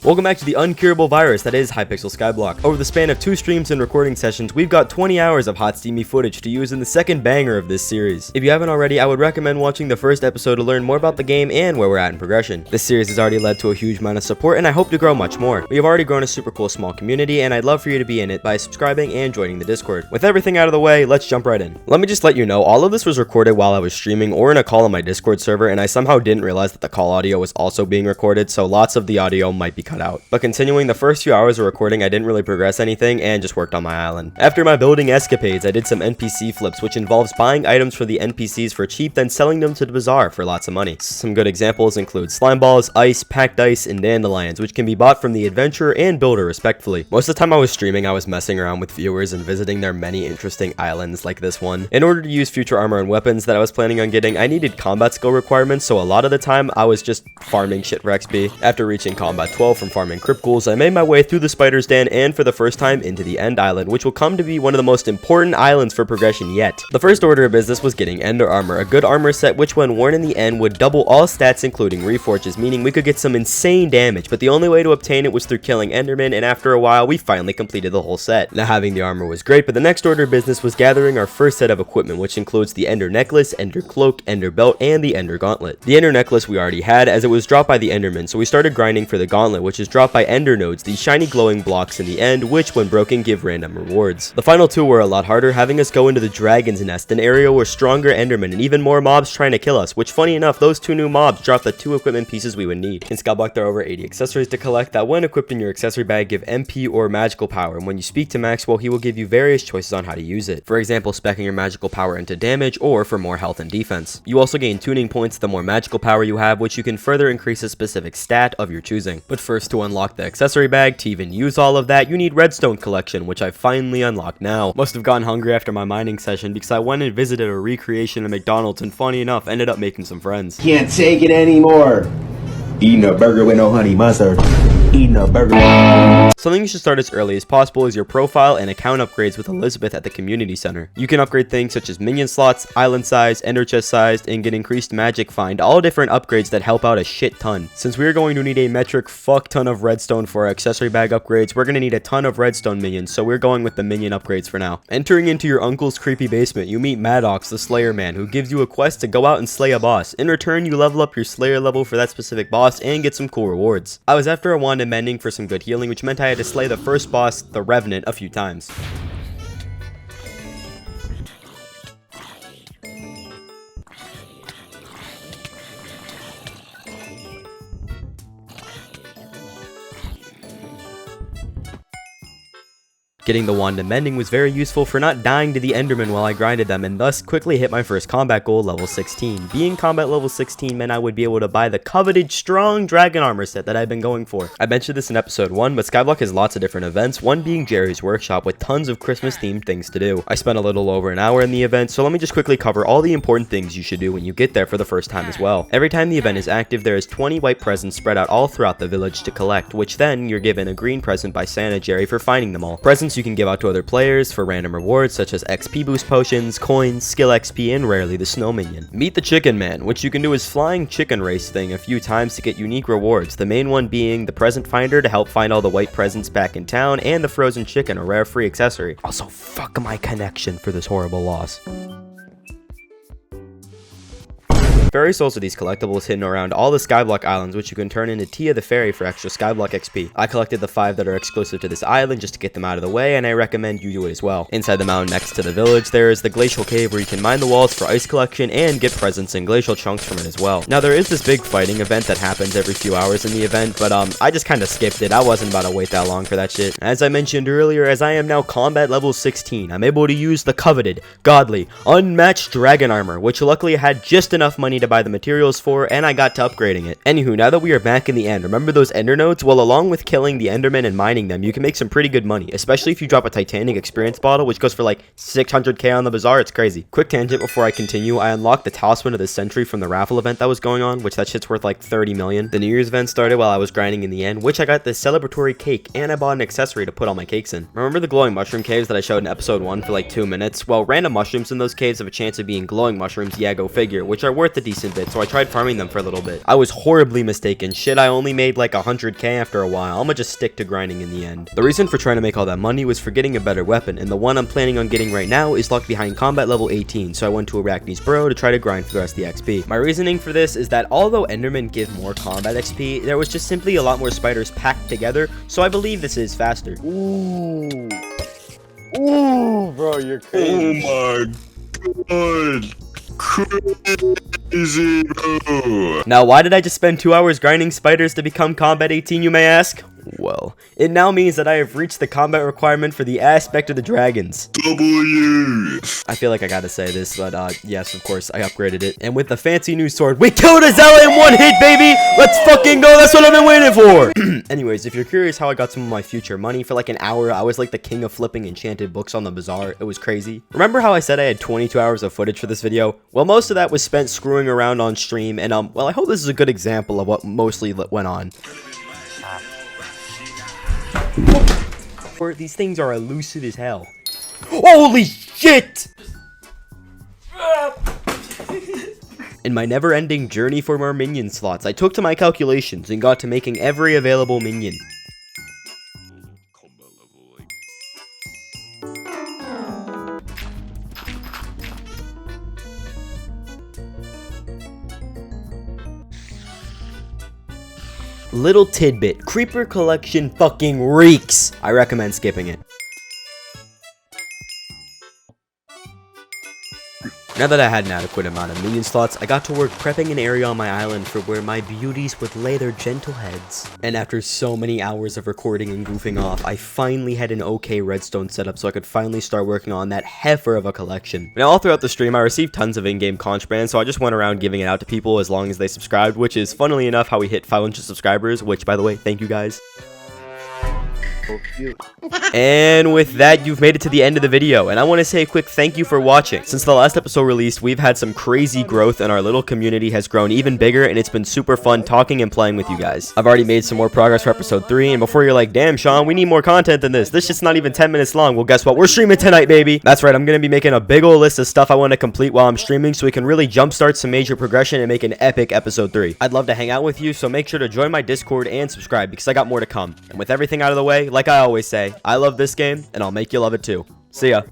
Welcome back to the uncurable virus that is Hypixel Skyblock. Over the span of 2 streams and recording sessions, we've got 20 hours of hot steamy footage to use in the second banger of this series. If you haven't already, I would recommend watching the first episode to learn more about the game and where we're at in progression. This series has already led to a huge amount of support, and I hope to grow much more. We have already grown a super cool small community, and I'd love for you to be in it by subscribing and joining the Discord. With everything out of the way, let's jump right in. Let me just let you know, all of this was recorded while I was streaming or in a call on my Discord server, and I somehow didn't realize that the call audio was also being recorded, so lots of the audio might be cut out. But continuing the first few hours of recording, I didn't really progress anything and just worked on my island. After my building escapades, I did some NPC flips, which involves buying items for the NPCs for cheap, then selling them to the bazaar for lots of money. Some good examples include slime balls, ice, packed ice, and dandelions, which can be bought from the adventurer and builder respectively. Most of the time I was streaming, I was messing around with viewers and visiting their many interesting islands like this one. In order to use future armor and weapons that I was planning on getting, I needed combat skill requirements, so a lot of the time I was just farming shit for XP. After reaching combat 12 from farming crypt ghouls, I made my way through the spider's den and for the first time into the end island, which will come to be one of the most important islands for progression yet. The first order of business was getting ender armor, a good armor set which when worn in the end would double all stats including reforges, meaning we could get some insane damage, but the only way to obtain it was through killing endermen, and after a while we finally completed the whole set. Now having the armor was great, but the next order of business was gathering our first set of equipment, which includes the ender necklace, ender cloak, ender belt, and the ender gauntlet. The ender necklace we already had as it was dropped by the enderman, so we started grinding for the gauntlet, which is dropped by ender nodes, these shiny glowing blocks in the end, which when broken give random rewards. The final two were a lot harder, having us go into the dragon's nest, an area where stronger endermen and even more mobs trying to kill us, which funny enough, those 2 new mobs dropped the 2 equipment pieces we would need. In Skyblock there are over 80 accessories to collect that when equipped in your accessory bag give MP or magical power, and when you speak to Maxwell he will give you various choices on how to use it. For example, speccing your magical power into damage or for more health and defense. You also gain tuning points the more magical power you have, which you can further increase a specific stat of your choosing. But first, to unlock the accessory bag, to even use all of that, you need redstone collection, which I finally unlocked now. Must have gotten hungry after my mining session because I went and visited a recreation of McDonald's and funny enough ended up making some friends. Can't take it anymore. Eating a burger with no honey mustard. Eating a burger. Something you should start as early as possible is your profile and account upgrades with Elizabeth at the community center. You can upgrade things such as minion slots, island size, ender chest size, and get increased magic find, all different upgrades that help out a shit ton. Since we are going to need a metric fuck ton of redstone for our accessory bag upgrades, we're going to need a ton of redstone minions, so we're going with the minion upgrades for now. Entering into your uncle's creepy basement, you meet Maddox the Slayer Man, who gives you a quest to go out and slay a boss. In return, you level up your Slayer level for that specific boss and get some cool rewards. I was after a wand and mending for some good healing, which meant I had to slay the first boss, the Revenant, a few times. Getting the wand and mending was very useful for not dying to the enderman while I grinded them, and thus quickly hit my first combat goal, level 16. Being combat level 16 meant I would be able to buy the coveted strong dragon armor set that I've been going for. I mentioned this in episode 1, but Skyblock has lots of different events, one being Jerry's Workshop with tons of Christmas themed things to do. I spent a little over an hour in the event, so let me just quickly cover all the important things you should do when you get there for the first time as well. Every time the event is active, there is 20 white presents spread out all throughout the village to collect, which then you're given a green present by Santa Jerry for finding them all. Presents you can give out to other players for random rewards such as XP boost potions, coins, skill XP, and rarely the snow minion. Meet the Chicken Man, which you can do his flying chicken race thing a few times to get unique rewards, the main one being the present finder to help find all the white presents back in town, and the frozen chicken, a rare free accessory. Also, fuck my connection for this horrible loss. Fairy souls are these collectibles hidden around all the Skyblock islands, which you can turn into Tia the Fairy for extra Skyblock XP. I collected the 5 that are exclusive to this island just to get them out of the way, and I recommend you do it as well. Inside the mountain next to the village, there is the Glacial Cave where you can mine the walls for ice collection and get presents and glacial chunks from it as well. Now there is this big fighting event that happens every few hours in the event, but I just kind of skipped it. I wasn't about to wait that long for that shit. As I mentioned earlier, as I am now combat level 16, I'm able to use the coveted, godly, unmatched dragon armor, which luckily I had just enough money to buy the materials for, and I got to upgrading it. Anywho, now that we are back in the end, remember those ender nodes? Well, along with killing the endermen and mining them, you can make some pretty good money, especially if you drop a Titanic experience bottle, which goes for like 600k on the bazaar. It's crazy. Quick tangent before I continue, I unlocked the Talisman of the Century from the raffle event that was going on, which that shit's worth like 30 million. The New Year's event started while I was grinding in the end, which I got this celebratory cake, and I bought an accessory to put all my cakes in. Remember the glowing mushroom caves that I showed in episode 1 for like 2 minutes? Well, random mushrooms in those caves have a chance of being glowing mushrooms, yeah, go figure, which are worth the decent bit, so I tried farming them for a little bit. I was horribly mistaken. Shit, I only made like 100k after a while. I'ma just stick to grinding in the end. The reason for trying to make all that money was for getting a better weapon, and the one I'm planning on getting right now is locked behind combat level 18, so I went to Arachne's Burrow to try to grind for the rest of the XP. My reasoning for this is that although Endermen give more combat XP, there was just simply a lot more spiders packed together, so I believe this is faster. Ooh. Ooh, bro, you're crazy. Oh my god. Crazy, bro. Now, why did I just spend 2 hours grinding spiders to become combat 18, you may ask? Well, it now means that I have reached the combat requirement for the aspect of the dragons. W. I feel like I gotta say this, but yes, of course, I upgraded it. And with the fancy new sword, we killed a Zealot in one hit, baby! Let's fucking go, that's what I've been waiting for! Anyways, if you're curious how I got some of my future money, for like an hour, I was like the king of flipping enchanted books on the bazaar. It was crazy. Remember how I said I had 22 hours of footage for this video? Well, most of that was spent screwing around on stream, and well, I hope this is a good example of what mostly went on. These things are elusive as hell. Holy shit! In my never-ending journey for more minion slots, I took to my calculations and got to making every available minion. Little tidbit, Creeper Collection fucking reeks. I recommend skipping it. Now that I had an adequate amount of minion slots, I got to work prepping an area on my island for where my beauties would lay their gentle heads. And after so many hours of recording and goofing off, I finally had an okay redstone setup so I could finally start working on that heifer of a collection. Now all throughout the stream, I received tons of in-game contraband, so I just went around giving it out to people as long as they subscribed, which is funnily enough how we hit 500 subscribers, which by the way, thank you guys. And with that, you've made it to the end of the video, and I want to say a quick thank you for watching. Since the last episode released, we've had some crazy growth, and our little community has grown even bigger, and it's been super fun talking and playing with you guys. I've already made some more progress for episode 3, and before you're like, damn, Sean, we need more content than this shit's not even 10 minutes long. Well, guess what? We're streaming tonight, baby. That's right, I'm gonna be making a big ol' list of stuff I want to complete while I'm streaming, so we can really jumpstart some major progression and make an epic episode 3. I'd love to hang out with you, so make sure to join my Discord and subscribe, because I got more to come. And with everything out of the way, like I always say, I love this game, and I'll make you love it too. See ya.